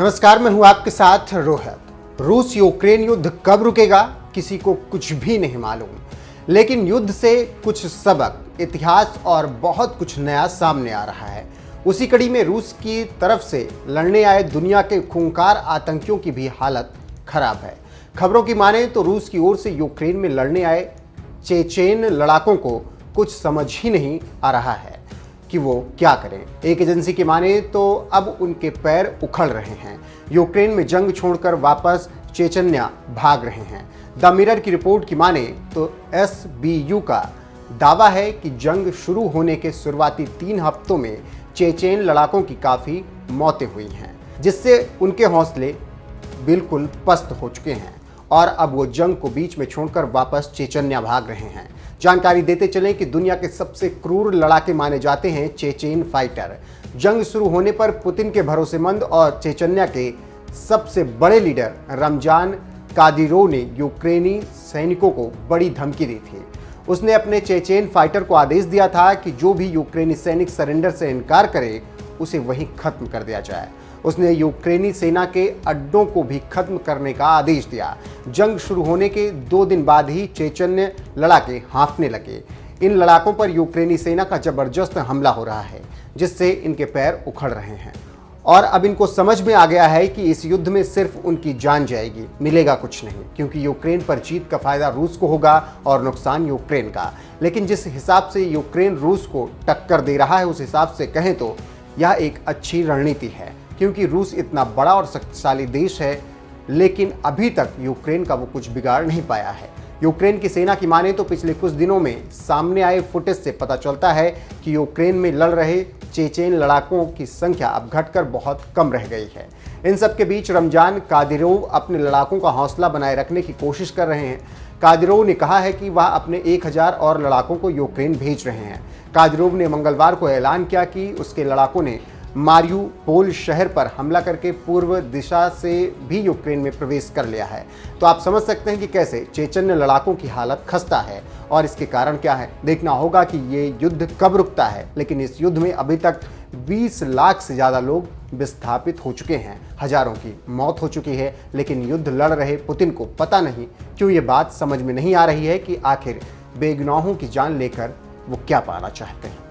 नमस्कार, मैं हूं आपके साथ रोहित। रूस यूक्रेन युद्ध कब रुकेगा किसी को कुछ भी नहीं मालूम, लेकिन युद्ध से कुछ सबक, इतिहास और बहुत कुछ नया सामने आ रहा है। उसी कड़ी में रूस की तरफ से लड़ने आए दुनिया के खूंखार आतंकियों की भी हालत खराब है। खबरों की माने तो रूस की ओर से यूक्रेन में लड़ने आए चेचेन लड़ाकों को कुछ समझ ही नहीं आ रहा है कि वो क्या करें। एक एजेंसी की माने तो अब उनके पैर उखड़ रहे हैं। यूक्रेन में जंग छोड़कर वापस चेचन्या भाग रहे हैं। द मिरर की रिपोर्ट की माने तो SBU का दावा है कि जंग शुरू होने के शुरुआती 3 हफ्तों में चेचेन लड़ाकों की काफ़ी मौतें हुई हैं, जिससे उनके हौसले बिल्कुल पस्त हो चुके हैं और अब वो जंग को बीच में छोड़कर वापस चेचन्या भाग रहे हैं। जानकारी देते चलें कि दुनिया के सबसे क्रूर लड़ाके माने जाते हैं चेचेन फाइटर। जंग शुरू होने पर पुतिन के भरोसेमंद और चेचन्या के सबसे बड़े लीडर रमजान कादिरोव ने यूक्रेनी सैनिकों को बड़ी धमकी दी थी। उसने अपने चेचेन फाइटर को आदेश दिया था कि जो भी यूक्रेनी सैनिक सरेंडर से इनकार करे उसे वहीं खत्म कर दिया जाए। उसने यूक्रेनी सेना के अड्डों को भी खत्म करने का आदेश दिया। जंग शुरू होने के 2 दिन बाद ही चेचन्य लड़ाके हाँफने लगे। इन लड़ाकों पर यूक्रेनी सेना का जबरदस्त हमला हो रहा है, जिससे इनके पैर उखड़ रहे हैं और अब इनको समझ में आ गया है कि इस युद्ध में सिर्फ उनकी जान जाएगी, मिलेगा कुछ नहीं, क्योंकि यूक्रेन पर जीत का फायदा रूस को होगा और नुकसान यूक्रेन का। लेकिन जिस हिसाब से यूक्रेन रूस को टक्कर दे रहा है, उस हिसाब से कहें तो यह एक अच्छी रणनीति है, क्योंकि रूस इतना बड़ा और शक्तिशाली देश है, लेकिन अभी तक यूक्रेन का वो कुछ बिगाड़ नहीं पाया है। यूक्रेन की सेना की माने तो पिछले कुछ दिनों में सामने आए फुटेज से पता चलता है कि यूक्रेन में लड़ रहे चेचेन लड़ाकों की संख्या अब घटकर बहुत कम रह गई है। इन सब के बीच रमजान कादिरोव अपने लड़ाकों का हौसला बनाए रखने की कोशिश कर रहे हैं। कादिरोव ने कहा है कि वह अपने 1000 और लड़ाकों को यूक्रेन भेज रहे हैं। कादिरोव ने मंगलवार को ऐलान किया कि उसके लड़ाकों ने मारियुपोल शहर पर हमला करके पूर्व दिशा से भी यूक्रेन में प्रवेश कर लिया है। तो आप समझ सकते हैं कि कैसे चेचन्य लड़ाकों की हालत खस्ता है और इसके कारण क्या है। देखना होगा कि ये युद्ध कब रुकता है, लेकिन इस युद्ध में अभी तक 20 लाख से ज़्यादा लोग विस्थापित हो चुके हैं, हजारों की मौत हो चुकी है। लेकिन युद्ध लड़ रहे पुतिन को पता नहीं क्यों ये बात समझ में नहीं आ रही है कि आखिर बेगुनाहों की जान लेकर वो क्या पाना चाहते हैं।